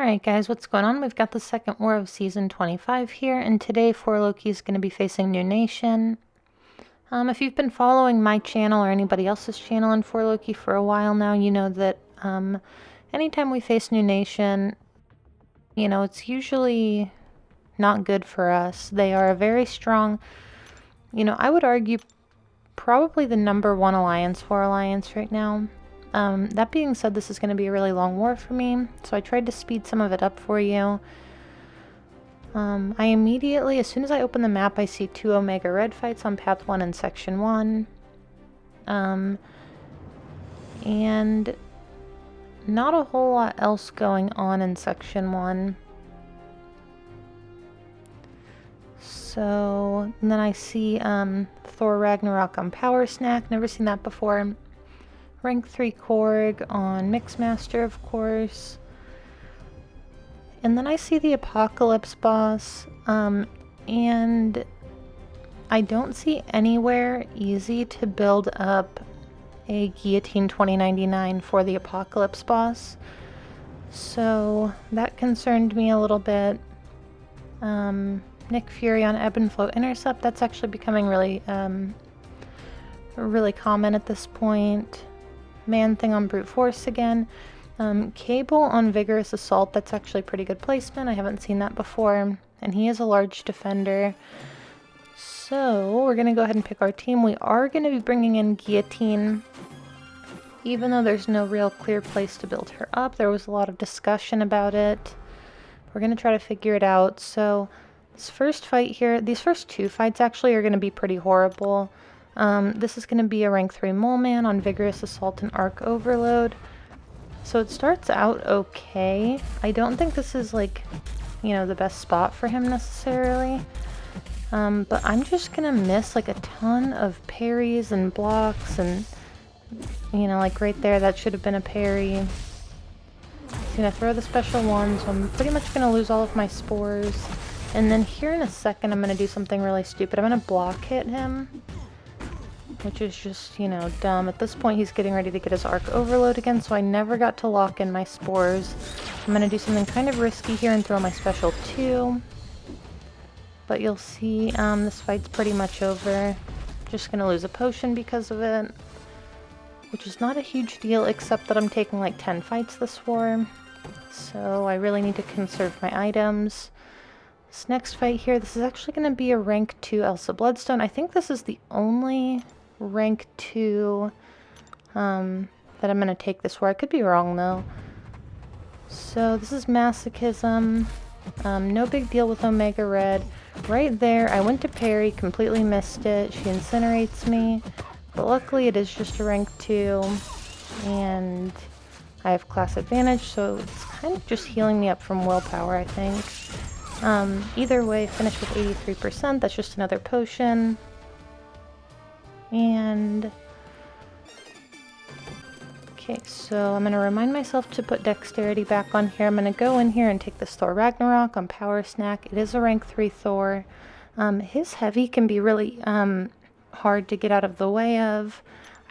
Alright guys, what's going on? We've got the second war of season 25 here, and today Loki is going to be facing NewN. If you've been following my channel or anybody else's channel in Loki for a while now, you know that anytime we face NewN, you know, it's usually not good for us. They are a very strong, you know, I would argue probably the #1 alliance right now. That being said, this is going to be a really long war for me, so I tried to speed some of it up for you. I immediately, as soon as I open the map, I see 2 Omega Red fights on Path 1 and Section 1. And not a whole lot else going on in Section 1. So, and then I see Thor Ragnarok on Power Snack, never seen that before. Rank 3 Korg on Mixmaster, of course. And then I see the Apocalypse boss, and I don't see anywhere easy to build up a Guillotine 2099 for the Apocalypse boss. So that concerned me a little bit. Nick Fury on Ebb and Flow Intercept, that's actually becoming really, really common at this point. Man Thing on Brute Force again. Cable on Vigorous Assault, that's actually pretty good placement. I haven't seen that before. And he is a large defender. So we're going to go ahead and pick our team. We are going to be bringing in Guillotine. Even though there's no real clear place to build her up, there was a lot of discussion about it. We're going to try to figure it out. So this first fight here, these first 2 fights actually are going to be pretty horrible. This is going to be a rank 3 Mole Man on Vigorous Assault and Arc Overload. So it starts out okay. I don't think this is like, you know, the best spot for him necessarily. But I'm just going to miss like a ton of parries and blocks and, you know, like right there, that should have been a parry. He's going to throw the special one, so I'm pretty much going to lose all of my spores. And then here in a second, I'm going to do something really stupid. I'm going to block hit him, which is just, you know, dumb. At this point, he's getting ready to get his Arc Overload again, so I never got to lock in my spores. I'm going to do something kind of risky here and throw my special 2. But you'll see this fight's pretty much over. Just going to lose a potion because of it, which is not a huge deal, except that I'm taking like 10 fights this war. So I really need to conserve my items. This next fight here, this is actually going to be a rank 2 Elsa Bloodstone. I think this is the only rank 2 that I'm going to take this for. I could be wrong though. So this is masochism. No big deal with Omega Red. Right there, I went to parry, completely missed it. She incinerates me. But luckily it is just a rank 2. And I have class advantage, so it's kind of just healing me up from willpower, I think. Either way, finish with 83%. That's just another potion. And okay, so I'm going to remind myself to put dexterity back on here. I'm going to go in here and take this Thor Ragnarok on Power Snack. It is a rank 3 Thor. His heavy can be really hard to get out of the way of.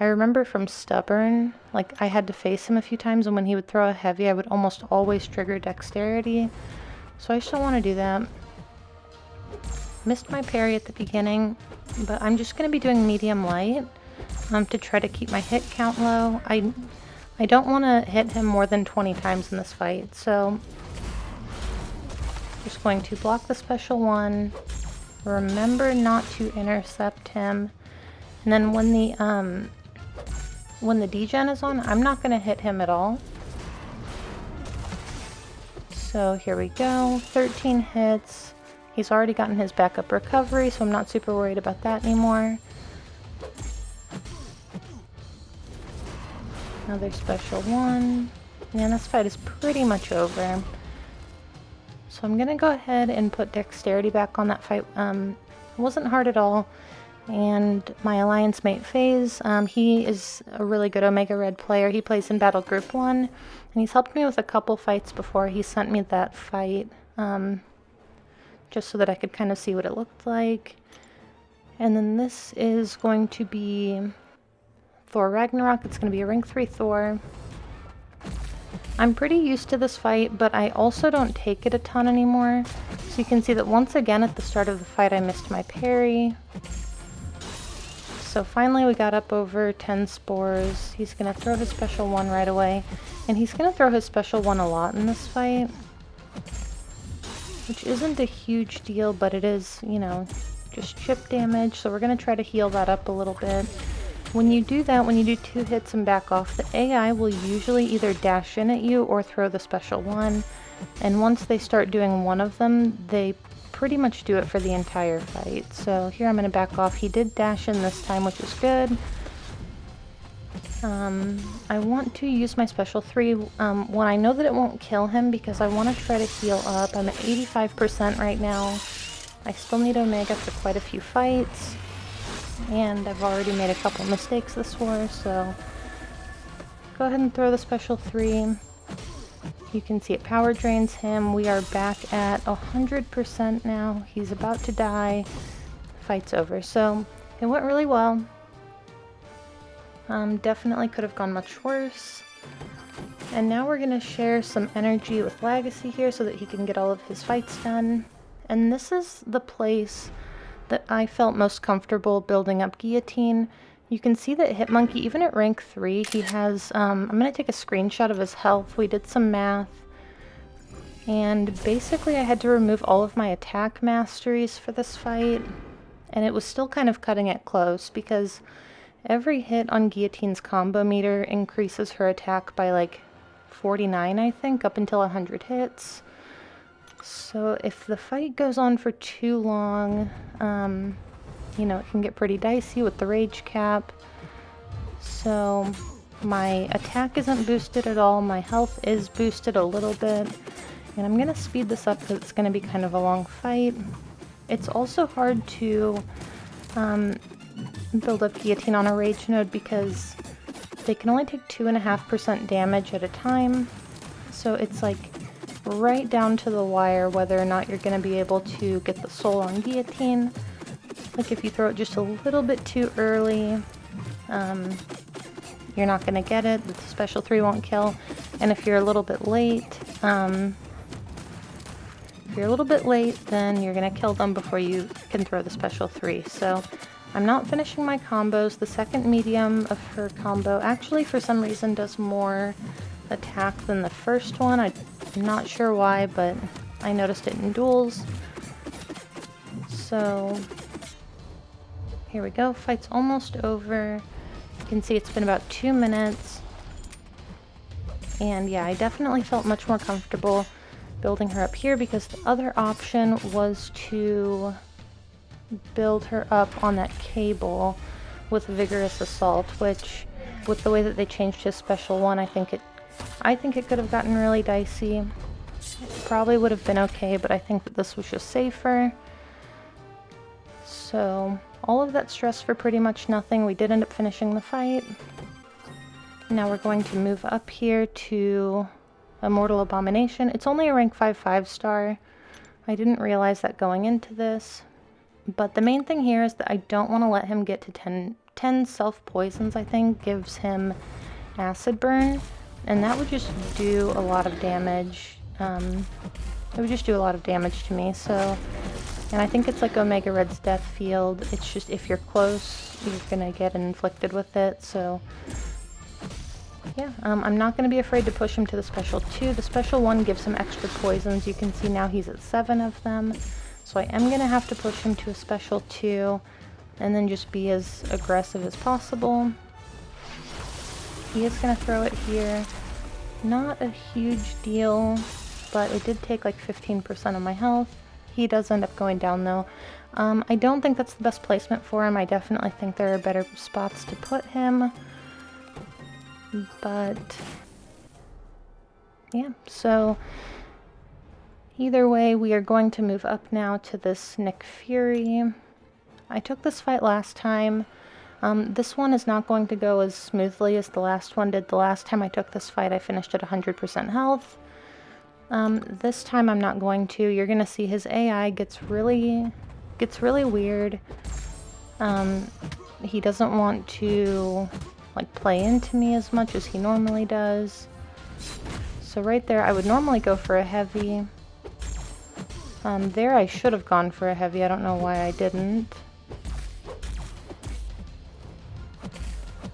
I remember from Stubborn, like I had to face him a few times, and when he would throw a heavy, I would almost always trigger dexterity. So I just don't want to do that. Missed my parry at the beginning, but I'm just going to be doing medium light to try to keep my hit count low. I don't want to hit him more than 20 times in this fight, so just going to block the special 1. Remember not to intercept him, and then when the degen is on, I'm not going to hit him at all. So here we go, 13 hits. He's already gotten his backup recovery, so I'm not super worried about that anymore. Another special 1. And this fight is pretty much over. So I'm going to go ahead and put dexterity back on that fight. It wasn't hard at all. And my alliance mate FaZe, he is a really good Omega Red player. He plays in Battle Group 1, and he's helped me with a couple fights before. He sent me that fight, just so that I could kind of see what it looked like. And then this is going to be Thor Ragnarok. It's going to be a rank 3 Thor. I'm pretty used to this fight, but I also don't take it a ton anymore. So you can see that once again at the start of the fight I missed my parry. So finally we got up over 10 spores. He's going to throw his special one right away. And he's going to throw his special one a lot in this fight. Which isn't a huge deal, but it is, you know, just chip damage. So we're going to try to heal that up a little bit. When you do that, when you do 2 hits and back off, the AI will usually either dash in at you or throw the special one. And once they start doing one of them, they pretty much do it for the entire fight. So here I'm going to back off. He did dash in this time, which is good. I want to use my special 3 when I know that it won't kill him because I want to try to heal up. I'm at 85% right now. I still need Omega for quite a few fights. And I've already made a couple mistakes this war, so go ahead and throw the special 3. You can see it power drains him. We are back at 100% now. He's about to die. Fight's over. So it went really well. Definitely could have gone much worse. And now we're going to share some energy with Legacy here so that he can get all of his fights done. And this is the place that I felt most comfortable building up Guillotine. You can see that Hitmonkey, even at rank 3, he has, I'm going to take a screenshot of his health. We did some math. And basically I had to remove all of my attack masteries for this fight. And it was still kind of cutting it close because every hit on Guillotine's combo meter increases her attack by like 49, I think, up until 100 hits. So if the fight goes on for too long, you know, it can get pretty dicey with the rage cap. So my attack isn't boosted at all, my health is boosted a little bit, and I'm going to speed this up because it's going to be kind of a long fight. It's also hard to build up Guillotine on a rage node because they can only take 2.5% damage at a time, so it's like right down to the wire whether or not you're going to be able to get the soul on Guillotine. Like if you throw it just a little bit too early, you're not going to get it. The special 3 won't kill. And if you're a little bit late, then you're going to kill them before you can throw the special 3. So I'm not finishing my combos. The second medium of her combo actually for some reason does more attack than the first one. I'm not sure why, but I noticed it in duels. So here we go, fight's almost over. You can see it's been about 2 minutes. And yeah, I definitely felt much more comfortable building her up here because the other option was to build her up on that cable with vigorous assault, which with the way that they changed his special one, I think it could have gotten really dicey. It probably would have been okay, but I think that this was just safer. So all of that stress for pretty much nothing. We did end up finishing the fight. Now we're going to move up here to Immortal Abomination. It's only a rank 5 5-star. I didn't realize that going into this. But the main thing here is that I don't want to let him get to 10 self-poisons, I think, gives him acid burn. And that would just do a lot of damage. It would just do a lot of damage to me, so... And I think it's like Omega Red's Death Field. It's just if you're close, you're gonna get inflicted with it, so... Yeah, I'm not gonna be afraid to push him to the special 2. The special 1 gives him extra poisons. You can see now he's at 7 of them. So I am gonna have to push him to a special 2, and then just be as aggressive as possible. He is gonna throw it here. Not a huge deal, but it did take like 15% of my health. He does end up going down though. I don't think that's the best placement for him. I definitely think there are better spots to put him. But yeah, so either way, we are going to move up now to this Nick Fury. I took this fight last time. This one is not going to go as smoothly as the last one did. The last time I took this fight, I finished at 100% health. This time I'm not going to. You're gonna see his AI gets really weird. He doesn't want to like play into me as much as he normally does. So right there, I would normally go for a heavy. There I should have gone for a heavy. I don't know why I didn't.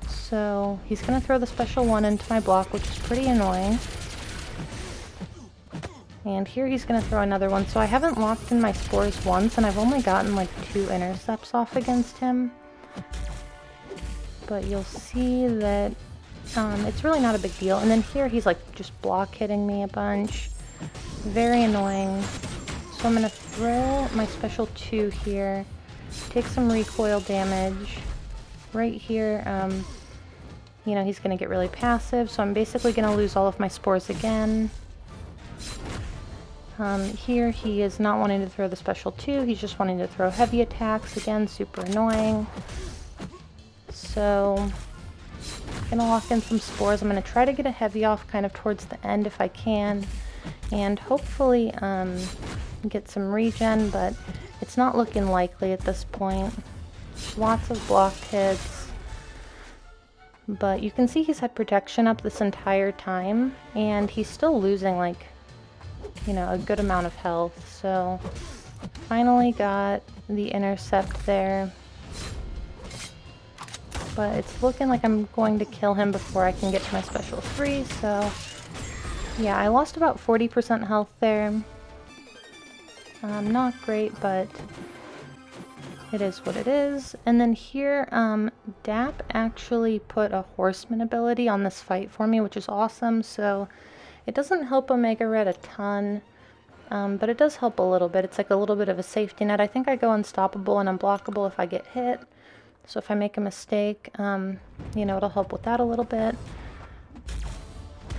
So he's going to throw the special one into my block, which is pretty annoying. And here he's going to throw another one. So I haven't locked in my spores once, and I've only gotten like 2 intercepts off against him. But you'll see that it's really not a big deal. And then here he's like just block hitting me a bunch. Very annoying. So I'm going to throw my special 2 here. Take some recoil damage. Right here, you know, he's going to get really passive. So I'm basically going to lose all of my spores again. Here he is not wanting to throw the special 2. He's just wanting to throw heavy attacks. Again, super annoying. So I'm going to lock in some spores. I'm going to try to get a heavy off kind of towards the end if I can. And hopefully get some regen, but it's not looking likely at this point. Lots of block hits. But you can see he's had protection up this entire time, and he's still losing, like, you know, a good amount of health. So finally got the intercept there. But it's looking like I'm going to kill him before I can get to my special 3, so yeah, I lost about 40% health there. Not great, but it is what it is. And then here, Dap actually put a horseman ability on this fight for me, which is awesome. So it doesn't help Omega Red a ton, but it does help a little bit. It's like a little bit of a safety net. I think I go unstoppable and unblockable if I get hit. So if I make a mistake, you know, it'll help with that a little bit.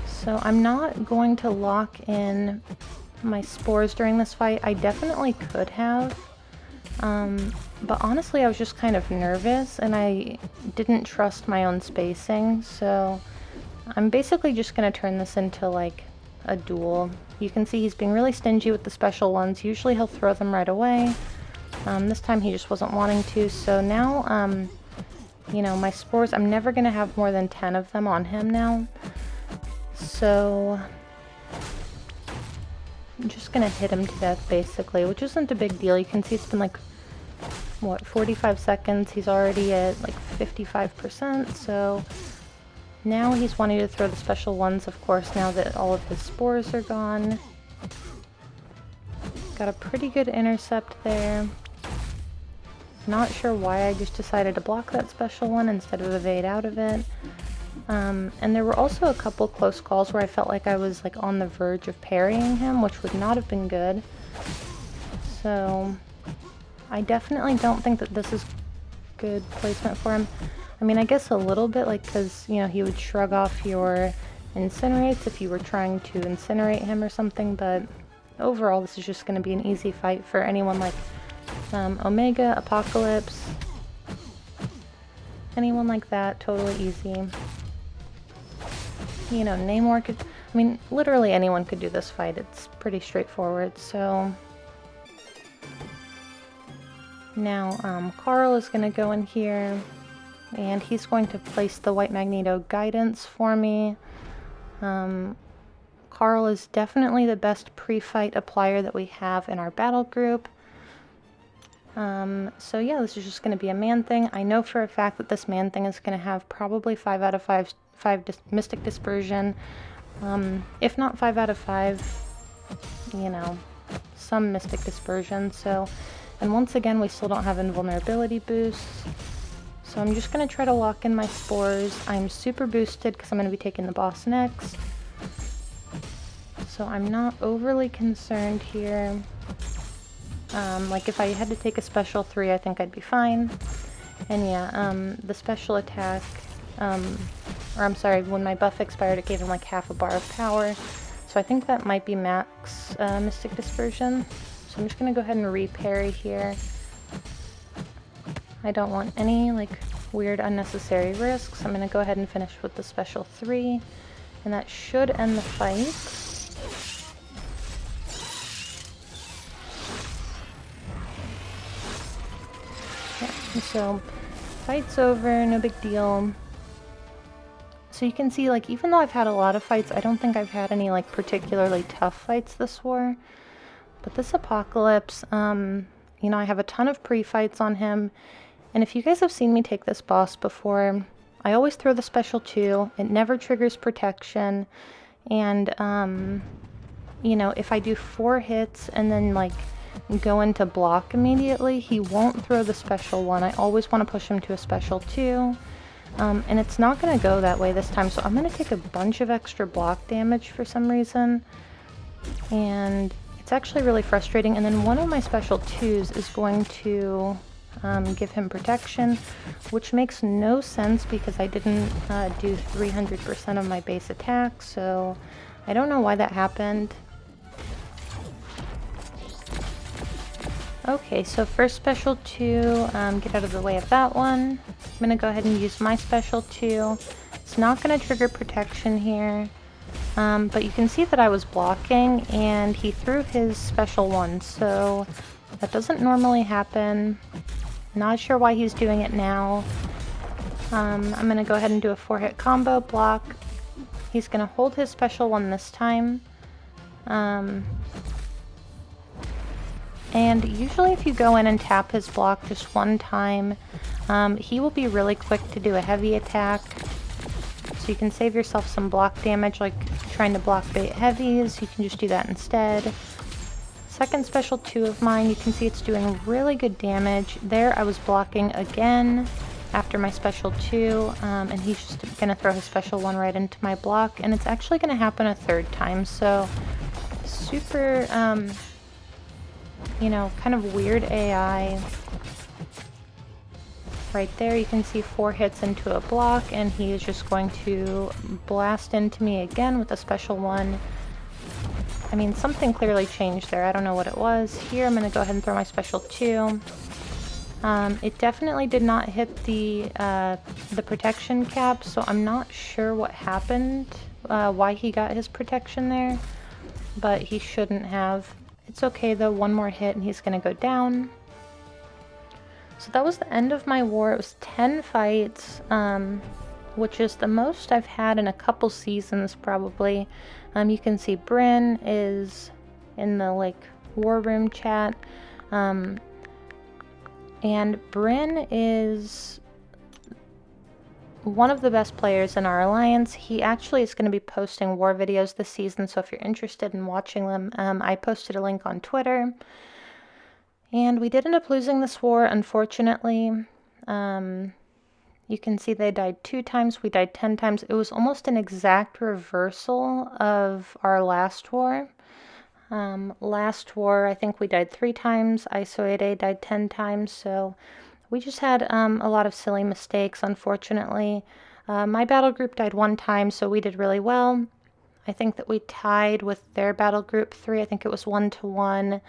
So I'm not going to lock in my spores during this fight. I definitely could have, but honestly I was just kind of nervous and I didn't trust my own spacing, so I'm basically just going to turn this into like a duel. You can see he's being really stingy with the special ones. Usually he'll throw them right away. This time he just wasn't wanting to, so now, you know, my spores, I'm never going to have more than 10 of them on him now. So I'm just going to hit him to death, basically, which isn't a big deal. You can see it's been like, what, 45 seconds? He's already at like 55%, so now he's wanting to throw the special ones, of course, now that all of his spores are gone. Got a pretty good intercept there. Not sure why I just decided to block that special one instead of evade out of it. And there were also a couple close calls where I felt like I was like on the verge of parrying him, which would not have been good. So I definitely don't think that this is good placement for him. I mean, I guess a little bit, like, because, you know, he would shrug off your incinerates if you were trying to incinerate him or something, but overall this is just going to be an easy fight for anyone like Omega, Apocalypse, anyone like that, totally easy. You know, Namor could, I mean, literally anyone could do this fight. It's pretty straightforward. So now Carl is going to go in here, and he's going to place the White Magneto guidance for me. Carl is definitely the best pre-fight applier that we have in our battle group. So yeah, this is just going to be a man thing. I know for a fact that this man thing is going to have probably 5 out of 5 Mystic Dispersion. If not 5 out of 5, you know, some Mystic Dispersion. So, and once again, we still don't have invulnerability boosts. So I'm just going to try to lock in my spores. I'm super boosted because I'm going to be taking the boss next. So I'm not overly concerned here. Like if I had to take a special 3, I think I'd be fine. And yeah, the special attack, or I'm sorry, when my buff expired, it gave him like half a bar of power. So I think that might be max Mystic Dispersion. So I'm just going to go ahead and re-parry here. I don't want any like weird unnecessary risks. I'm going to go ahead and finish with the special 3. And that should end the fight. So, fight's over, no big deal. So you can see, like, even though I've had a lot of fights, I don't think I've had any, like, particularly tough fights this war. But this Apocalypse, you know, I have a ton of pre-fights on him. And if you guys have seen me take this boss before, I always throw the special 2. It never triggers protection. And, you know, if I do 4 hits and then, like, go into block immediately, he won't throw the special 1. I always want to push him to a special 2. And it's not going to go that way this time, so I'm going to take a bunch of extra block damage for some reason. And it's actually really frustrating. And then one of my special 2s is going to give him protection, which makes no sense because I didn't do 300% of my base attack, so I don't know why that happened. Okay, so first special 2, get out of the way of that one. I'm going to go ahead and use my special 2. It's not going to trigger protection here, but you can see that I was blocking and he threw his special 1, so that doesn't normally happen. Not sure why he's doing it now. I'm going to go ahead and do a 4-hit combo block. He's going to hold his special 1 this time. And usually if you go in and tap his block just 1 time, he will be really quick to do a heavy attack. So you can save yourself some block damage, like trying to block bait heavies. You can just do that instead. Second special 2 of mine, you can see it's doing really good damage. There I was blocking again after my special 2, and he's just going to throw his special 1 right into my block. And it's actually going to happen a 3rd time, so super... you know, kind of weird AI. Right there you can see 4 hits into a block, and he is just going to blast into me again with a special 1. I mean, something clearly changed there. I don't know what it was. Here I'm going to go ahead and throw my special 2. It definitely did not hit the protection cap, so I'm not sure what happened, why he got his protection there, but he shouldn't have. It's okay though, 1 more hit and he's gonna go down. So that was the end of my war. It was 10 fights, which is the most I've had in a couple seasons probably. You can see Bryn is in the like war room chat. And Bryn is one of the best players in our alliance. He actually is going to be posting war videos this season, so if you're interested in watching them, I posted a link on Twitter. And we did end up losing this war, unfortunately. You can see they died 2 times, we died 10 times. It was almost an exact reversal of our last war. Last war, I think we died 3 times, ISO8A died 10 times, so we just had a lot of silly mistakes, unfortunately. My battle group died 1 time, so we did really well. I think that we tied with their battle group 3. I think it was 1-1.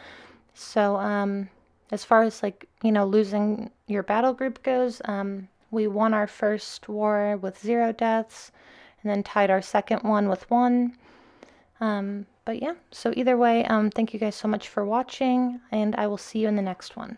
So as far as, like, you know, losing your battle group goes, we won our first war with 0 deaths, and then tied our second one with 1. But yeah, so either way, thank you guys so much for watching, and I will see you in the next one.